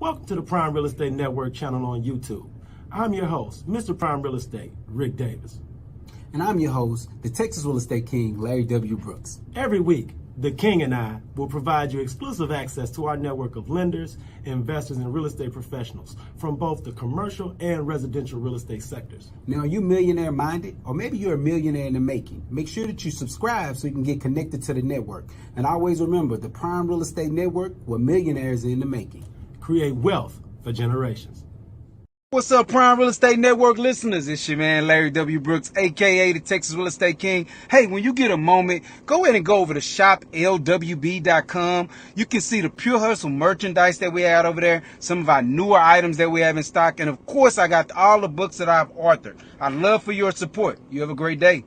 Welcome to the Prime Real Estate Network channel on YouTube. I'm your host, Mr. Prime Real Estate, Ric Davis. And I'm your host, the Texas Real Estate King, LarryWBrooks. Every week, the King and I will provide you exclusive access to our network of lenders, investors, and real estate professionals from both the commercial and residential real estate sectors. Now, are you millionaire minded? Or maybe you're a millionaire in the making. Make sure that you subscribe so you can get connected to the network. And always remember, the Prime Real Estate Network, where millionaires are in the making. Create wealth for generations. What's up, Prime Real Estate Network listeners? It's your man, LarryWBrooks, a.k.a. the Texas Real Estate King. Hey, when you get a moment, go ahead and go over to shoplwb.com. You can see the Pure Hustle merchandise that we had over there, some of our newer items that we have in stock, and of course, I got all the books that I've authored. I'd love for your support. You have a great day.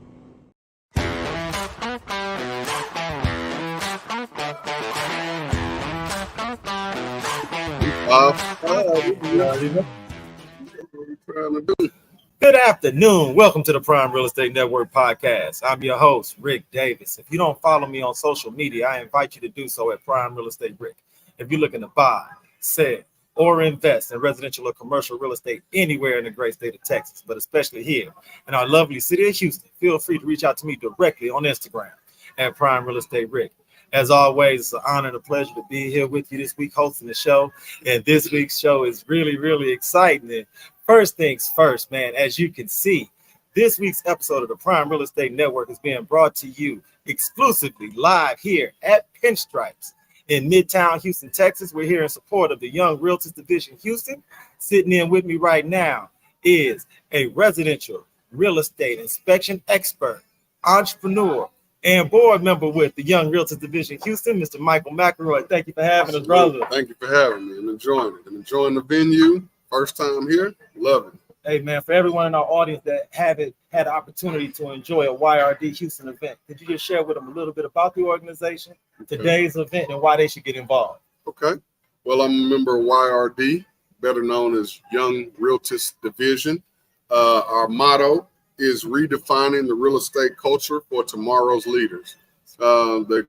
Good afternoon. Welcome to the Prime Real Estate Network podcast. I'm your host, Ric Davis. If you don't follow me on social media, I invite you to do so at Prime Real Estate Ric. If you're looking to buy, sell, or invest in residential or commercial real estate anywhere in the great state of Texas, but especially here in our lovely city of Houston, feel free to reach out to me directly on Instagram at Prime Real Estate Ric. As always, it's an honor and a pleasure to be here with you this week hosting the show. And this week's show is really, really exciting. And first things first, man, as you can see, this week's episode of the Prime Real Estate Network is being brought to you exclusively live here at Pinstripes in Midtown Houston, Texas. We're here in support of the Young Realtors Division Houston. Sitting in with me right now is a residential real estate inspection expert, entrepreneur, and board member with the Young Realtors Division Houston, Mr. Michael McElroy. Thank you for having us, brother. Thank you for having me. I'm enjoying it. I'm enjoying the venue. First time here. Love it. Hey, man, for everyone in our audience that haven't had the opportunity to enjoy a YRD Houston event, could you just share with them a little bit about the organization, today's event, and why they should get involved? Okay. Well, I'm a member of YRD, better known as Young Realtors Division. Our motto is redefining the real estate culture for tomorrow's leaders. The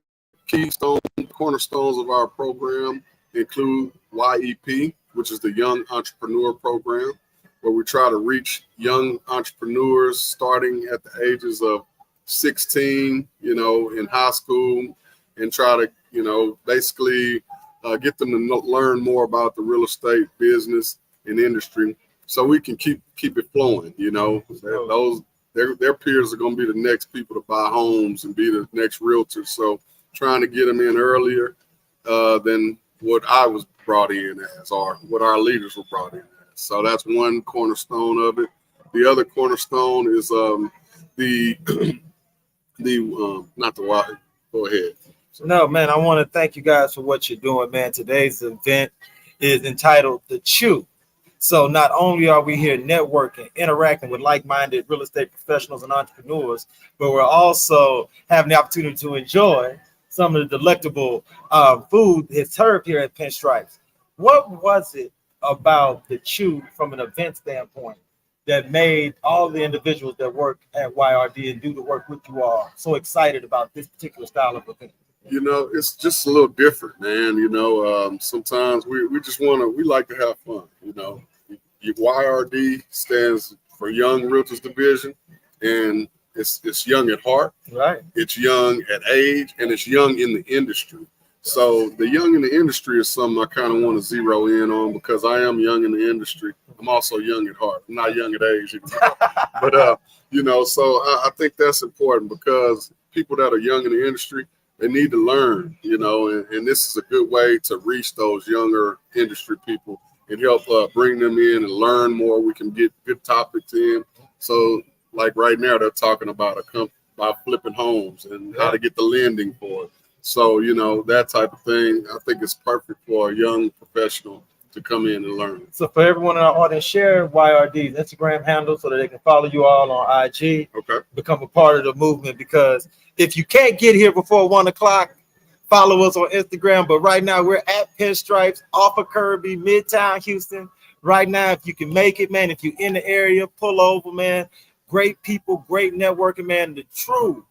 cornerstones of our program include YEP, which is the Young Entrepreneur Program, where we try to reach young entrepreneurs starting at the ages of 16, in high school, and try to, basically get them to learn more about the real estate business and industry, so we can keep it flowing. Their peers are going to be the next people to buy homes and be the next realtors. So trying to get them in earlier than what I was brought in as, or what our leaders were brought in as. So that's one cornerstone of it. The other cornerstone is not the why. Go ahead. No, man, I want to thank you guys for what you're doing, man. Today's event is entitled The Chew. So not only are we here networking, interacting with like-minded real estate professionals and entrepreneurs, but we're also having the opportunity to enjoy some of the delectable food that's served here at Pinstripes. What was it about the Chew from an event standpoint that made all the individuals that work at YRD and do the work with you all so excited about this particular style of event? It's just a little different, man. Sometimes we like to have fun, YRD stands for Young Realtors Division, and it's young at heart, right? It's young at age, and it's young in the industry. So the young in the industry is something I kind of want to zero in on, because I am young in the industry. I'm also young at heart. I'm not young at age, but so I think that's important, because people that are young in the industry, they need to learn, and this is a good way to reach those younger industry people and help bring them in and learn more. We can get good topics in. So like right now, they're talking about about flipping homes and how to get the lending for it. So, that type of thing, I think it's perfect for a young professional to come in and learn. So for everyone in our audience, share YRD's Instagram handle so that they can follow you all on IG. Okay. Become a part of the movement, because if you can't get here before 1 o'clock, follow us on Instagram. But right now we're at Pinstripes off of Kirby, Midtown Houston. Right now, if you can make it, man, if you're in the area, pull over, man. Great people, great networking, man. The true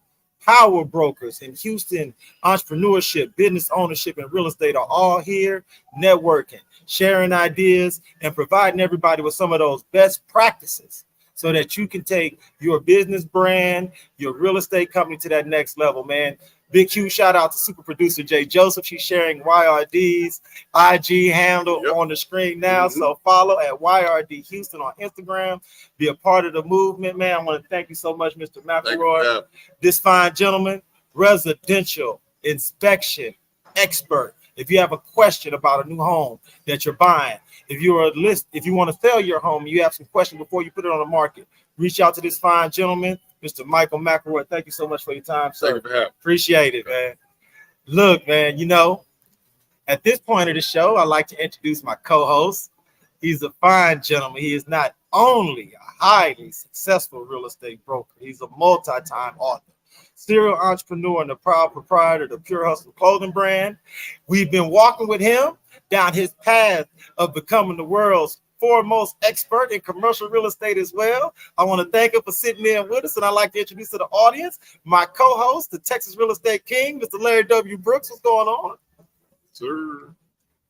power brokers in Houston, entrepreneurship, business ownership, and real estate are all here networking, sharing ideas, and providing everybody with some of those best practices so that you can take your business brand, your real estate company to that next level, man. Big huge shout out to super producer Jay Joseph. She's sharing YRD's IG handle on the screen now. So follow at YRD Houston on Instagram. Be a part of the movement, man. I want to thank you so much, Mr. McElroy. This fine gentleman, residential inspection expert. If you have a question about a new home that you're buying, if you want to sell your home, you have some questions before you put it on the market, reach out to this fine gentleman, Mr. Michael McElroy. Thank you so much for your time, sir. Thank you for having me. Appreciate it, man. Look, man, at this point of the show, I like to introduce my co-host. He's a fine gentleman. He is not only a highly successful real estate broker, he's a multi-time author, serial entrepreneur, and the proud proprietor of the Pure Hustle clothing brand. We've been walking with him down his path of becoming the world's foremost expert in commercial real estate as well. I want to thank him for sitting in with us, and I'd like to introduce to the audience my co-host, the Texas Real Estate King, Mr. Larry W. Brooks. What's going on? Sir.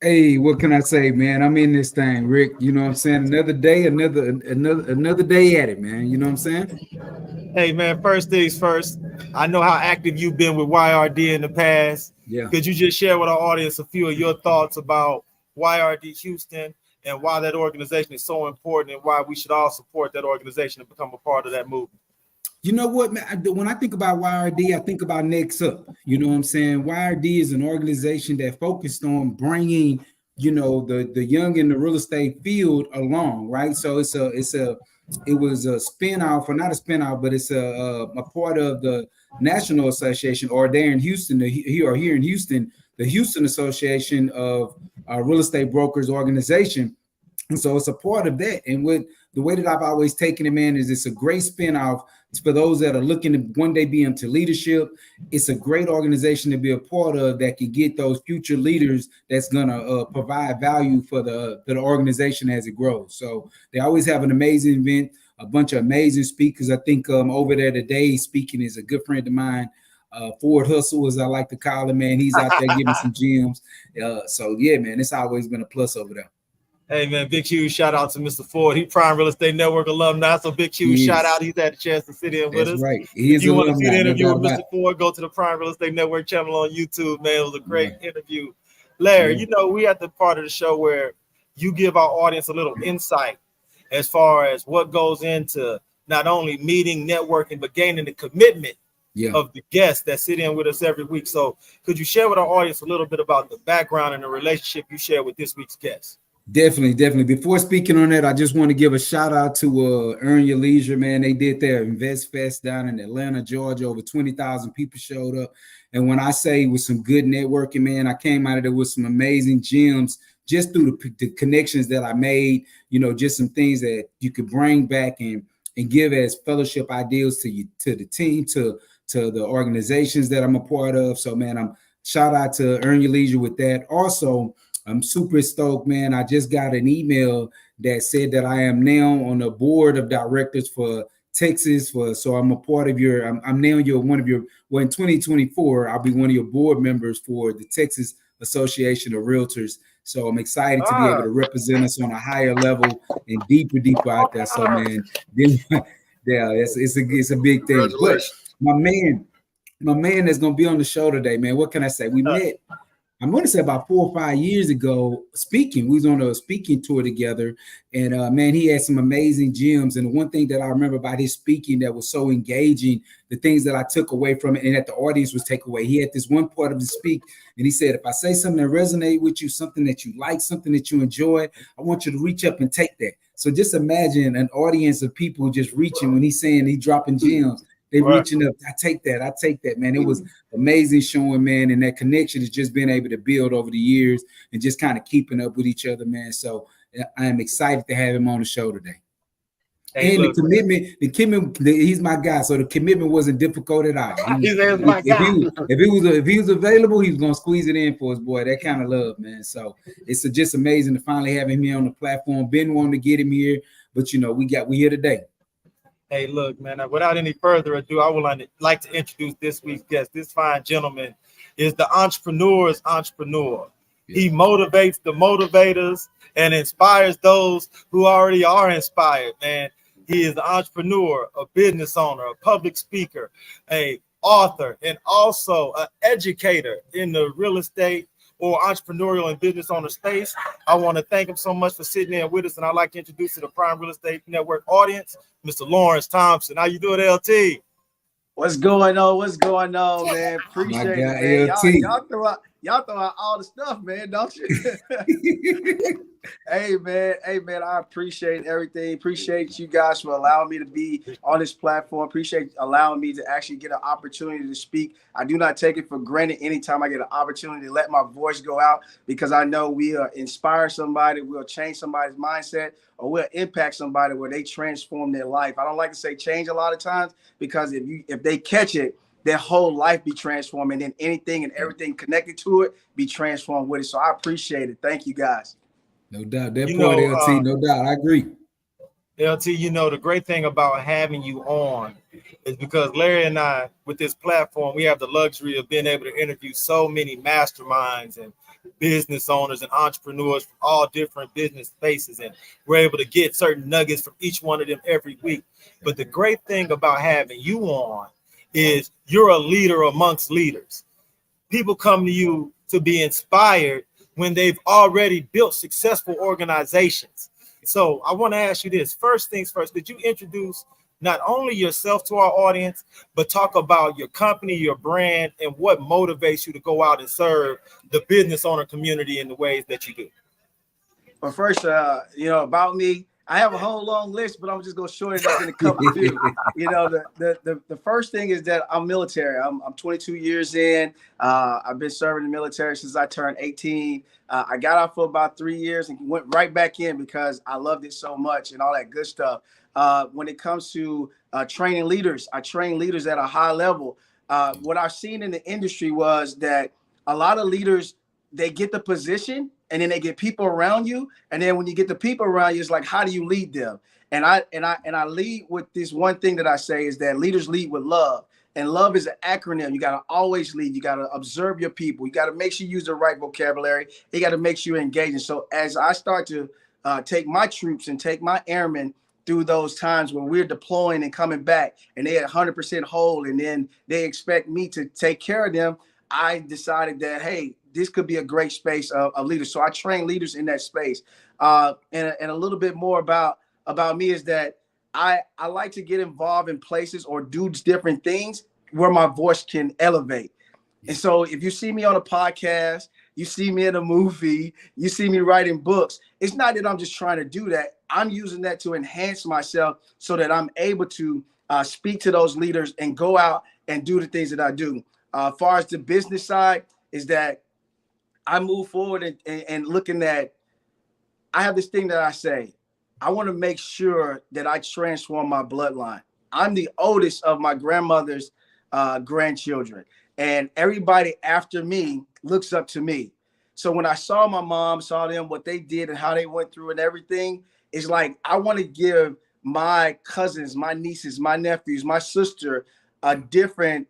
Hey, what can I say, man? I'm in this thing, Rick. You know what I'm saying? Another day, another day at it, man. You know what I'm saying? Hey, man, first things first. I know how active you've been with YRD in the past. Yeah. Could you just share with our audience a few of your thoughts about YRD Houston and why that organization is so important and why we should all support that organization and become a part of that movement? You know what, man? When I think about YRD, I think about Next Up. You know what I'm saying? YRD is an organization that focused on bringing, the young in the real estate field along, right? So it was a spinoff, or not a spinoff, but it's a part of the National Association, or there in Houston, here in Houston, the Houston Association of Real Estate Brokers Organization. And so it's a part of that. And the way that I've always taken it, man, is it's a great spinoff for those that are looking to one day be into leadership. It's a great organization to be a part of that can get those future leaders that's going to provide value for the organization as it grows. So they always have an amazing event, a bunch of amazing speakers. I think over there today speaking is a good friend of mine, Ford Hustle, as I like to call him, man. He's out there giving some gems. So yeah, man, it's always been a plus over there. Hey, man, big, huge shout out to Mr. Ford. He's Prime Real Estate Network alumni, so big, huge shout out. He's had a chance to sit in with us. Right. If you want to see the interview with Mr. Ford, go to the Prime Real Estate Network channel on YouTube, man. It was a great interview. Larry, we at the part of the show where you give our audience a little insight as far as what goes into not only meeting, networking, but gaining the commitment of the guests that sit in with us every week. So could you share with our audience a little bit about the background and the relationship you share with this week's guest? Definitely. Before speaking on that, I just want to give a shout out to Earn Your Leisure, man. They did their Invest Fest down in Atlanta, Georgia. Over 20,000 people showed up. And when I say with some good networking, man, I came out of there with some amazing gems just through the connections that I made, just some things that you could bring back and give as fellowship ideals to you, to the team, to the organizations that I'm a part of. So, man, I'm shout out to Earn Your Leisure with that. Also, I'm super stoked, man. I just got an email that said that I am now on the board of directors for Texas. So I'm a part of I'm now one of your, well, in 2024, I'll be one of your board members for the Texas Association of Realtors. So I'm excited to be able to represent us on a higher level and deeper out there. So, man, it's a big thing. But my man that's going to be on the show today, man, what can I say? We met, I'm going to say about 4 or 5 years ago, speaking. We was on a speaking tour together, and man, he had some amazing gems. And one thing that I remember about his speaking that was so engaging, the things that I took away from it and that the audience was take away. He had this one part of the speak, and he said, if I say something that resonates with you, something that you like, something that you enjoy, I want you to reach up and take that. So just imagine an audience of people just reaching when he's saying he dropping gems. They reaching up. I take that, man. It was amazing showing, man, and that connection has just been able to build over the years and just kind of keeping up with each other, man. So I am excited to have him on the show today. Hey, and the commitment, he's my guy. So the commitment wasn't difficult at all. If he was available, he was gonna squeeze it in for his boy. That kind of love, man. So it's just amazing to finally have him here on the platform. Been wanting to get him here, but we here today. Hey, look, man, without any further ado, I would like to introduce this week's guest. This fine gentleman is the entrepreneur's entrepreneur. He motivates the motivators and inspires those who already are inspired, man. He is an entrepreneur, a business owner, a public speaker, a author, and also an educator in the real estate or entrepreneurial and business owner space. I want to thank him so much for sitting in with us, and I'd like to introduce to the Prime Real Estate Network audience, Mr. Lawrence Thompson. How you doing, LT? What's going on? What's going on, man? Appreciate it, man. Y'all throw out all the stuff, man, don't you? Hey, man, I appreciate everything. Appreciate you guys for allowing me to be on this platform. Appreciate allowing me to actually get an opportunity to speak. I do not take it for granted anytime I get an opportunity to let my voice go out, because I know we'll inspire somebody, we'll change somebody's mindset, or we'll impact somebody where they transform their life. I don't like to say change a lot of times, because if they catch it, their whole life be transformed, and then anything and everything connected to it be transformed with it. So I appreciate it. Thank you, guys. No doubt. That point, LT, no doubt. I agree. LT, the great thing about having you on is because Larry and I, with this platform, we have the luxury of being able to interview so many masterminds and business owners and entrepreneurs from all different business spaces, and we're able to get certain nuggets from each one of them every week. But the great thing about having you on is you're a leader amongst leaders. People come to you to be inspired when they've already built successful organizations. So I want to ask you this. First things first, could you introduce not only yourself to our audience, but talk about your company, your brand, and what motivates you to go out and serve the business owner community in the ways that you do? Well, first, about me, I have a whole long list, but I'm just going to short it up in a couple few. The first thing is that I'm military. I'm 22 years in. I've been serving in the military since I turned 18. I got out for about 3 years and went right back in because I loved it so much and all that good stuff. When it comes to training leaders, I train leaders at a high level. What I've seen in the industry was that a lot of leaders, they get the position, and then they get people around you. And then when you get the people around you, it's like, how do you lead them? And I lead with this one thing that I say is that leaders lead with love. And love is an acronym. You got to always lead. You got to observe your people. You got to make sure you use the right vocabulary. You got to make sure you're engaging. So as I start to take my troops and take my airmen through those times when we're deploying and coming back and they're 100% whole, and then they expect me to take care of them, I decided that, hey, this could be a great space of leaders. So I train leaders in that space. And a little bit more about me is that I like to get involved in places or do different things where my voice can elevate. And so if you see me on a podcast, you see me in a movie, you see me writing books, it's not that I'm just trying to do that. I'm using that to enhance myself so that I'm able to speak to those leaders and go out and do the things that I do. As far as the business side is that I move forward and looking at, I have this thing that I say, I want to make sure that I transform my bloodline. I'm the oldest of my grandmother's grandchildren, and everybody after me looks up to me. So when I saw my mom, saw them, what they did and how they went through and everything, it's like, I want to give my cousins, my nieces, my nephews, my sister a different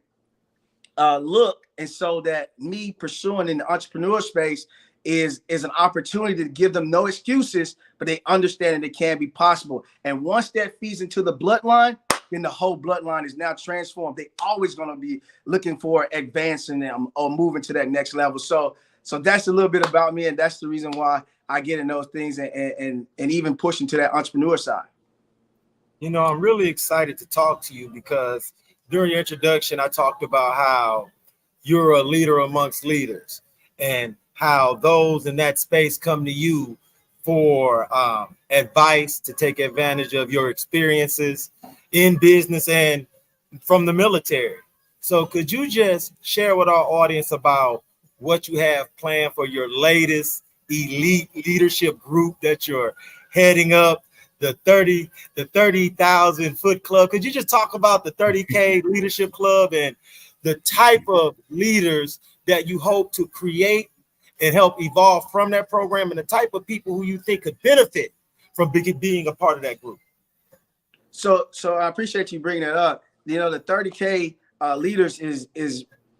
look. And so that me pursuing in the entrepreneur space is an opportunity to give them no excuses, but they understand that it can be possible. And once that feeds into the bloodline, then the whole bloodline is now transformed. They always going to be looking for advancing them or moving to that next level. So that's a little bit about me, and that's the reason why I get in those things and even pushing to that entrepreneur side. I'm really excited to talk to you because during your introduction, I talked about how you're a leader amongst leaders and how those in that space come to you for advice, to take advantage of your experiences in business and from the military. So could you just share with our audience about what you have planned for your latest elite leadership group that you're heading up, the 30,000 foot club? Could you just talk about the 30K leadership club and the type of leaders that you hope to create and help evolve from that program, and the type of people who you think could benefit from being a part of that group? So I appreciate you bringing that up. You know, the 30K leaders is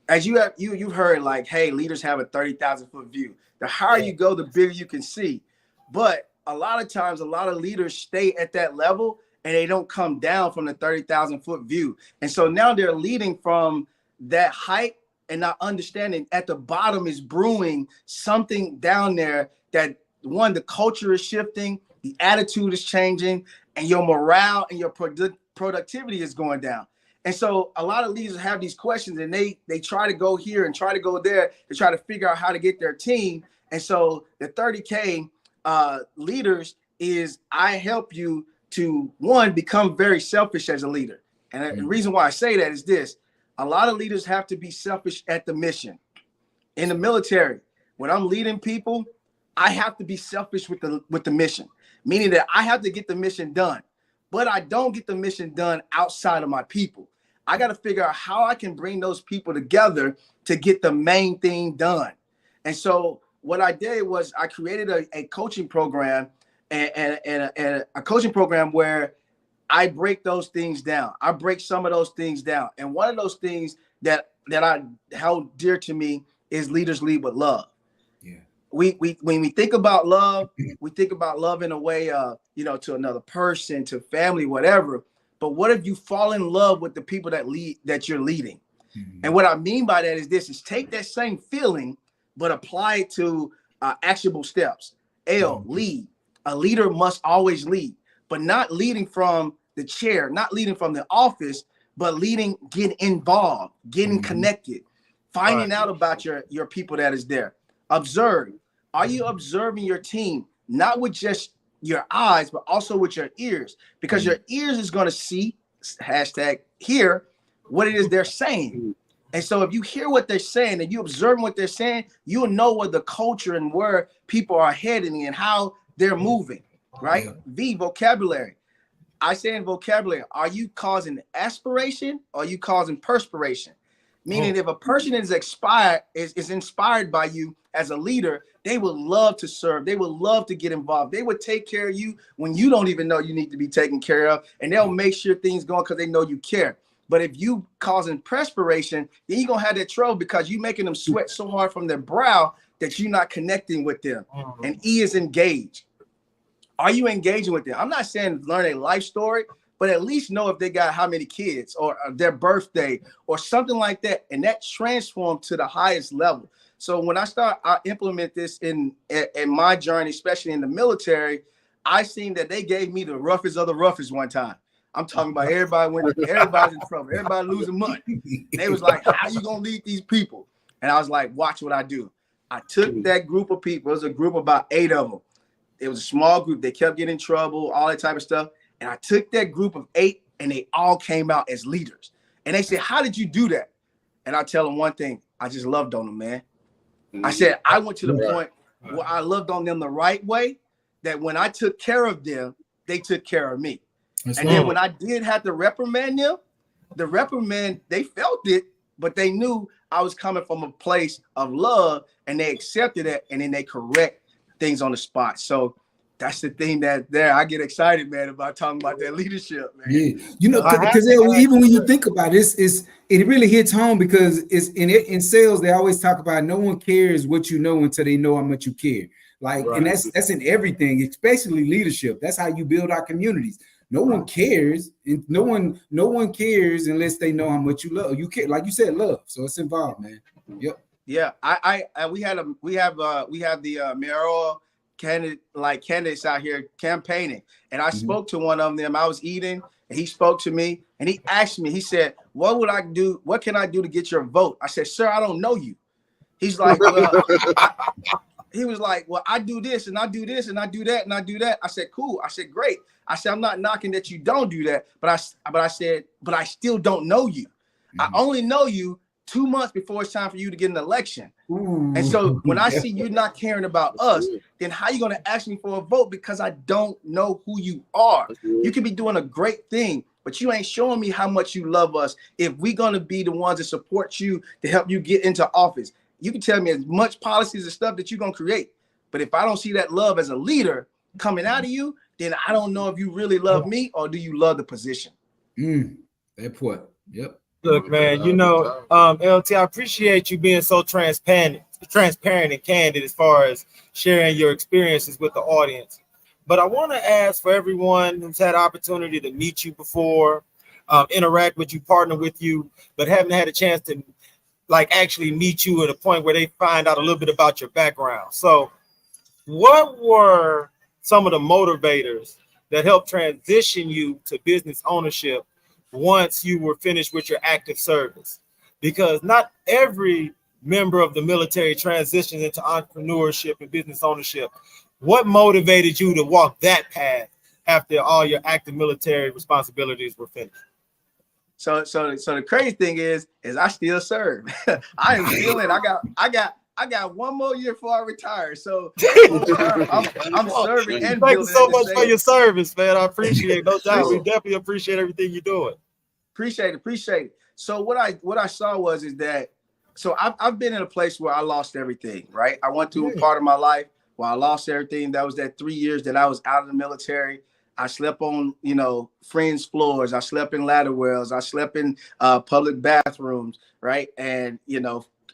as you've heard, like, hey, leaders have a 30,000 foot view. The higher you go, the bigger you can see. But a lot of times, a lot of leaders stay at that level and they don't come down from the 30,000 foot view. And so now they're leading from that height and not understanding at the bottom is brewing something down there that, one, the culture is shifting, the attitude is changing, and your morale and your productivity is going down. And so a lot of leaders have these questions and they try to go here and try to go there to try to figure out how to get their team. And so the 30K leaders is I help you to, one, become very selfish as a leader. And the reason why I say that is this: a lot of leaders have to be selfish at the mission. In the military, when I'm leading people, I have to be selfish with the mission, meaning that I have to get the mission done, but I don't get the mission done outside of my people. I got to figure out how I can bring those people together to get the main thing done. And so what I did was I created a coaching program and a coaching program where I break those things down. I break some of those things down. And one of those things that I held dear to me is leaders lead with love. Yeah. When we think about love, we think about love in a way, to another person, to family, whatever. But what if you fall in love with the people that you're leading? Mm-hmm. And what I mean by that is take that same feeling, but apply it to actionable steps. Lead. A leader must always lead, but not leading from the chair, not leading from the office, but leading, getting involved, getting connected, finding out about your people that is there. Observe. Are you observing your team, not with just your eyes, but also with your ears? Because your ears is going to see, #hear, what it is they're saying. And so if you hear what they're saying and you observe what they're saying, you'll know where the culture and where people are heading and how they're moving, right? Vocabulary. I say in vocabulary, are you causing aspiration or are you causing perspiration? Meaning if a person is inspired by you as a leader, they would love to serve. They would love to get involved. They would take care of you when you don't even know you need to be taken care of. And they'll make sure things go because they know you care. But if you causing perspiration, then you're going to have that trouble because you're making them sweat so hard from their brow that you're not connecting with them. And E is engage. Are you engaging with them? I'm not saying learn a life story, but at least know if they got how many kids or their birthday or something like that. And that transformed to the highest level. So when I implement this in my journey, especially in the military, I seen that they gave me the roughest of the roughest one time. I'm talking about everybody's in trouble, everybody losing money. They was like, how you gonna lead these people? And I was like, watch what I do. I took that group of people. It was a group of about 8 of them. It was a small group. They kept getting in trouble, all that type of stuff. And I took that group of 8 and they all came out as leaders. And they said, how did you do that? And I tell them one thing, I just loved on them, man. I said, I went to the point where I loved on them the right way, that when I took care of them, they took care of me. Then when I did have to reprimand them, they felt it, but they knew I was coming from a place of love and they accepted it, and then they correct things on the spot. So that's the thing that I get excited, man, about talking about that leadership, man. Yeah, because even when you think about it, it really hits home because it's in sales. They always talk about no one cares what you know until they know how much you care. And that's in everything, especially leadership. That's how you build our communities. No one cares, and no one cares unless they know how much you love. You care, like you said, love. So it's involved, man. Yep. Yeah, we have the mayoral candidates out here campaigning, and I spoke to one of them. I was eating, and he spoke to me, and he asked me. He said, "What would I do? What can I do to get your vote?" I said, "Sir, I don't know you." He's like, "Well." He was like, well, I do this and I do this and I do that and I do that. I said, cool. I said, great. I said, I'm not knocking that you don't do that, but I said, but I still don't know you. I only know you 2 months before it's time for you to get an election. And so when I see you not caring about us, then how are you going to ask me for a vote? Because I don't know who you are. You could be doing a great thing, but you ain't showing me how much you love us if we're going to be the ones that support you to help you get into office. You can tell me as much policies and stuff that you're going to create. But if I don't see that love as a leader, coming out of you, then I don't know if you really love me or do you love the position. That point. Yep. Look, man, LT, I appreciate you being so transparent and candid as far as sharing your experiences with the audience. But I want to ask for everyone who's had opportunity to meet you before, interact with you, partner with you, but haven't had a chance to like actually meet you at a point where they find out a little bit about your background. So what were some of the motivators that helped transition you to business ownership once you were finished with your active service? Because not every member of the military transitions into entrepreneurship and business ownership. What motivated you to walk that path after all your active military responsibilities were finished? So the crazy thing is I still serve. I am still in. I got one more year before I retire. So I'm serving and thank you so much for your same. service, man. I appreciate it. No doubt. We definitely appreciate everything you're doing. Appreciate it. So what I saw is that I've been in a place where I lost everything, right? I went through a part of my life where I lost everything. That was that 3 years that I was out of the military. I slept on, friends' floors. I slept in ladder wells. I slept in public bathrooms, right? And,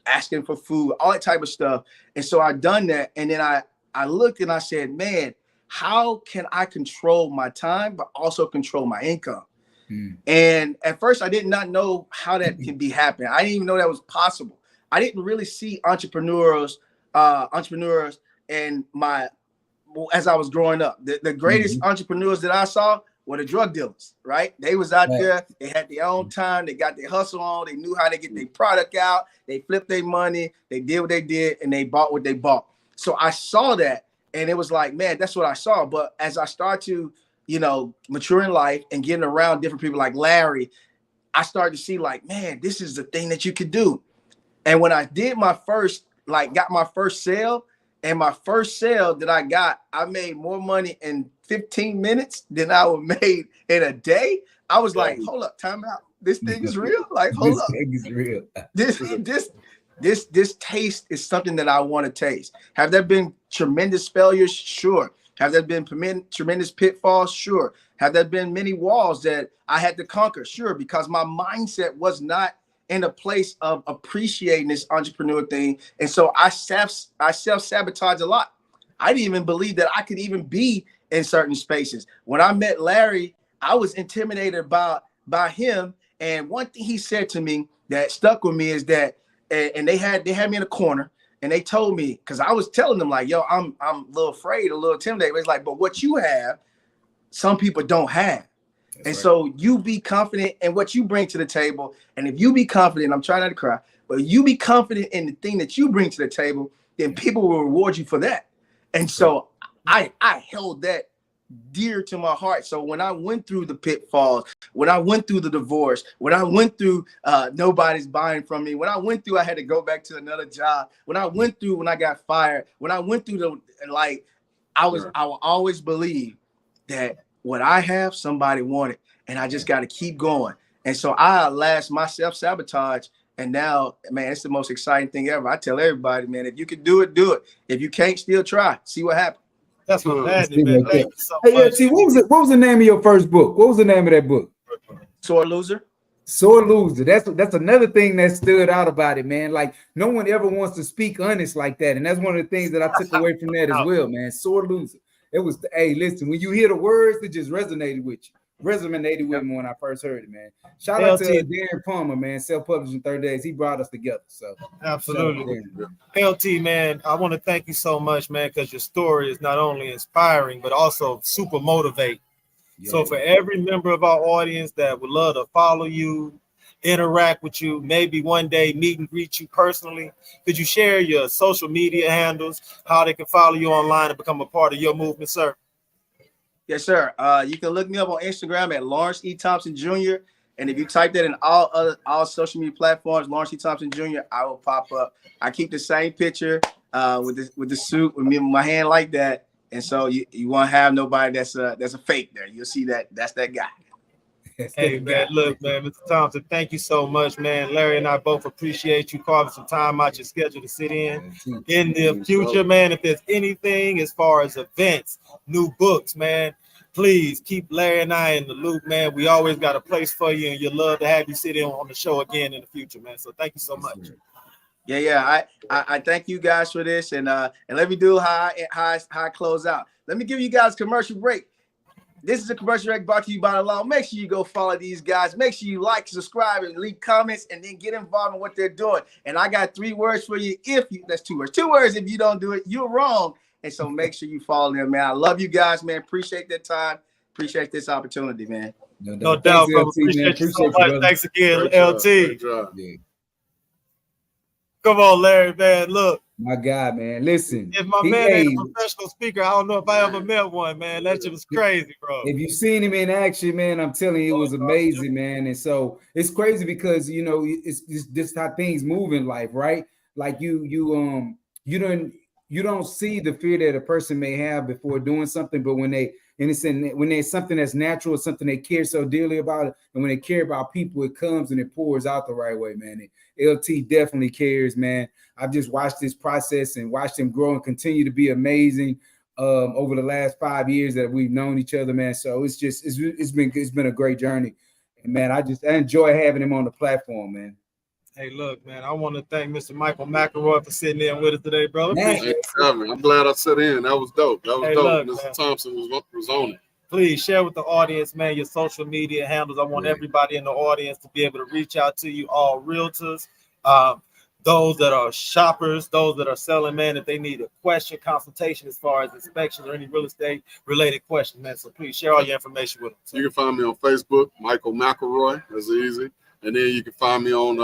asking for food, all that type of stuff. And so I done that. And then I looked and I said, man, how can I control my time, but also control my income? And at first I did not know how that can be happening. I didn't even know that was possible. I didn't really see entrepreneurs and as I was growing up. The greatest entrepreneurs that I saw were the drug dealers, right? They was out there, they had their own time, they got their hustle on, they knew how to get their product out, they flipped their money, they did what they did, and they bought what they bought. So I saw that, and it was like, man, that's what I saw. But as I start to, mature in life and getting around different people like Larry, I started to see like, man, this is the thing that you could do. And when I did got my first sale, and my first sale that I got, I made more money in 15 minutes than I would made in a day. I was like, hold up, time out. This thing is real. Like, hold up. This thing is real. This taste is something that I want to taste. Have there been tremendous failures? Sure. Have there been tremendous pitfalls? Sure. Have there been many walls that I had to conquer? Sure, because my mindset was not in a place of appreciating this entrepreneur thing. And so I self-sabotage a lot. I didn't even believe that I could even be in certain spaces. When I met Larry, I was intimidated by him. And one thing he said to me that stuck with me is that, and they had me in a corner, and they told me, because I was telling them like, yo, I'm a little afraid, a little intimidated. It's like, but what you have, some people don't have. That's and right. So you be confident in what you bring to the table. And if you be confident, I'm trying not to cry, but you be confident in the thing that you bring to the table, then people will reward you for that. And so I held that dear to my heart. So when I went through the pitfalls, when I went through the divorce, when I went through nobody's buying from me, when I went through I had to go back to another job, when I went through when I got fired, when I went through I will always believe that what I have, somebody wanted, and I just got to keep going. And so I last my self-sabotage. And now, man, it's the most exciting thing ever. I tell everybody, man, if you can do it, do it. If you can't, still try. See what happens. That's what happened, man. Thank you so much. Hey, see, what was the name of your first book? What was the name of that book? Sore Loser. Sore Loser. That's another thing that stood out about it, man. Like no one ever wants to speak honest like that, and that's one of the things that I took away from that as well, man. Sore Loser. It was, hey, listen, when you hear the words, it just resonated with me when I first heard it, man. Shout out to Darren Palmer, man, self-publishing 30 Days. He brought us together. So absolutely. LT, man, I want to thank you so much, man, because your story is not only inspiring, but also super motivating. Yeah. So for every member of our audience that would love to follow you, interact with you, maybe one day meet and greet you personally, could you share your social media handles, how they can follow you online and become a part of your movement, sir? Yes, sir. You can look me up on Instagram at Lawrence E. Thompson Jr. And if you type that in all social media platforms, Lawrence E. Thompson Jr., I will pop up. I keep the same picture with the suit with me with my hand like that. And so you won't have nobody that's a fake there. You'll see that's that guy. Hey, man, look, man, Mr. Thompson, thank you so much, man. Larry and I both appreciate you carving some time out your schedule to sit in the future, man. If there's anything as far as events, new books, man, please keep Larry and I in the loop, man. We always got a place for you, and you'd love to have you sit in on the show again in the future, man. So thank you so much. Yeah. I thank you guys for this, and let me do how I close out. Let me give you guys a commercial break. This is a commercial break brought to you by the law. Make sure you go follow these guys. Make sure you like, subscribe, and leave comments, and then get involved in what they're doing. And I got 3 words for you. That's 2 words. 2 words. If you don't do it, you're wrong. And so make sure you follow them, man. I love you guys, man. Appreciate that time. Appreciate this opportunity, man. No doubt, bro. Appreciate you so much. Thanks again, LT. Come on, Larry, man. Look. My God, man. Listen. If my man ain't a professional speaker, I don't know if I ever met one, man. That shit was crazy, bro. If you've seen him in action, man, I'm telling you, it was amazing, man. And so it's crazy because, you know, it's just how things move in life, right? Like you don't see the fear that a person may have before doing something, but when there's something that's natural, something they care so dearly about it, and when they care about people, it comes and it pours out the right way, man. And LT definitely cares, man. I've just watched this process and watched him grow and continue to be amazing over the last 5 years that we've known each other, man. So it's been a great journey, and man, I enjoy having him on the platform, man. Hey, look, man, I want to thank Mr. Michael McElroy for sitting in with us today, brother. I'm glad I sat in. That was dope. Dope. Look, Mr. Man. Thompson was on it. Please share with the audience, man, your social media handles. I want everybody in the audience to be able to reach out to you, all realtors, those that are shoppers, those that are selling, man, if they need a question, consultation as far as inspection or any real estate related question, man. So please share all your information with them. So. You can find me on Facebook, Michael McElroy. That's easy. And then you can find me on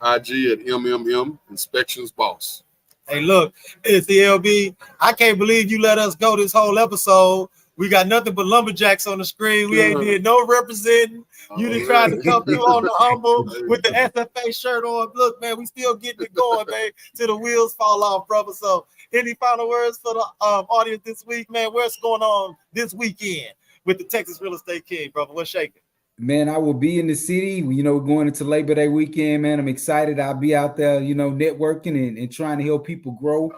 IG at MMM Inspections Boss. Hey, look, it's the LB. I can't believe you let us go this whole episode. We got nothing but lumberjacks on the screen. We ain't did no representing. You done tried to come through on the humble with the SFA shirt on. Look, man, we still getting it going, man, till the wheels fall off, brother. So any final words for the audience this week, man? What's going on this weekend with the Texas Real Estate King, brother? What's shaking? Man, I will be in the city, you know, going into Labor Day weekend, man. I'm excited. I'll be out there, you know, networking and trying to help people grow.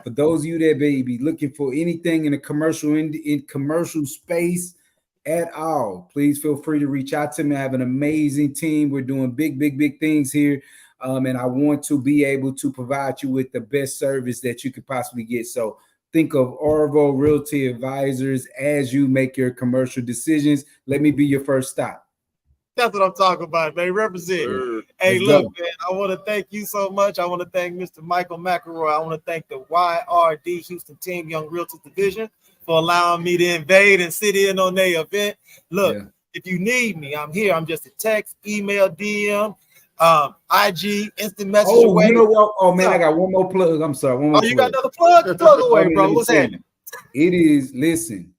For those of you that may be looking for anything in a commercial in commercial space at all, please feel free to reach out to me. I have an amazing team. We're doing big things here. And I want to be able to provide you with the best service that you could possibly get. So think of Arvo Realty Advisors as you make your commercial decisions. Let me be your first stop. That's what I'm talking about, man. Represent. Sure. Hey, look, man, I want to thank you so much. I want to thank Mr. Michael McElroy. I want to thank the YRD Houston Team Young Realtors Division for allowing me to invade and sit in on their event. Look, if you need me, I'm here. I'm just a text, email, DM, IG, instant message away. You know what? Oh, man, I got one more plug. I'm sorry. One more you got another plug? Plug away, bro. What's happening? It is, listen.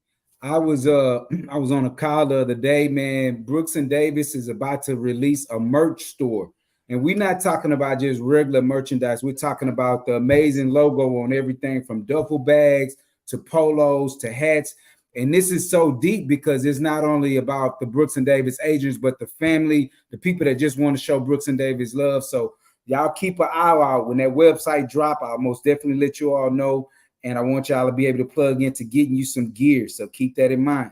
I was on a call the other day, man. Brooks and Davis is about to release a merch store. And we're not talking about just regular merchandise. We're talking about the amazing logo on everything from duffel bags to polos to hats. And this is so deep because it's not only about the Brooks and Davis agents, but the family, the people that just want to show Brooks and Davis love. So y'all keep an eye out. When that website drop, I'll most definitely let you all know. And I want y'all to be able to plug into getting you some gear. So keep that in mind.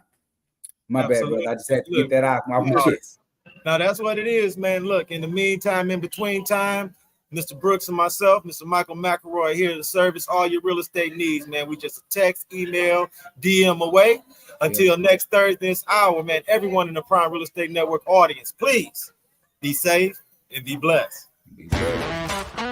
My bad, brother. I just had to get that out my chest. Now, that's what it is, man. Look, in the meantime, in between time, Mr. Brooks and myself, Mr. Michael McElroy here to service all your real estate needs, man. We just text, email, DM away. Until next Thursday, this hour, man. Everyone in the Prime Real Estate Network audience, please be safe and be blessed. Be blessed.